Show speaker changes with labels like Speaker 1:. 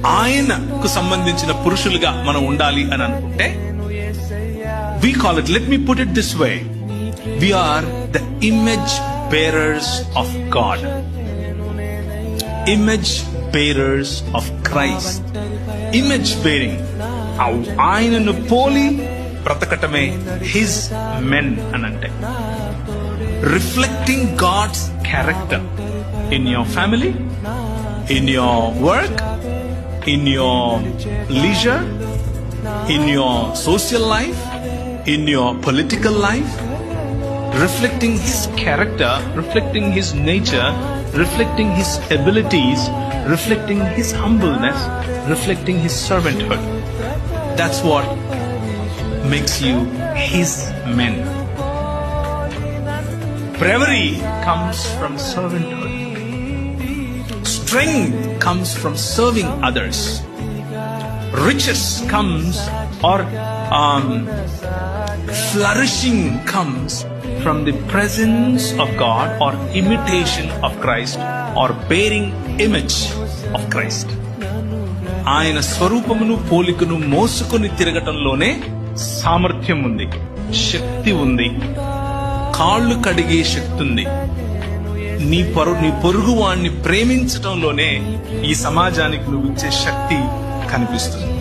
Speaker 1: ఆయనకు సంబంధించిన పురుషులుగా మనం ఉండాలి అని అనుకుంటే, we call it, let me put it this way, we are the image bearers of God, image bearers of Christ. Image bearing, ఆయనను పోలి బ్రతకటమే his men అనంటే. Reflecting God's character in your family, in your work, in your leisure, in your social life, in your political life. Reflecting his character, reflecting his nature, reflecting his abilities, reflecting his humbleness, reflecting his servanthood. That's what makes you his men. Bravery comes from servanthood. Strength comes from serving others. Riches comes, or flourishing comes from the presence of God, or imitation of Christ, or bearing image of Christ. ఆయన స్వరూపమును పోలికను మోసుకొని తిరగటంలోనే సామర్థ్యం ఉంది, శక్తి ఉంది, కాళ్ళు కడిగే శక్తి ఉంది. నీ పొరుగు వాణ్ణి ప్రేమించటంలోనే ఈ సమాజానికి నువ్వు ఇచ్చే శక్తి కనిపిస్తుంది.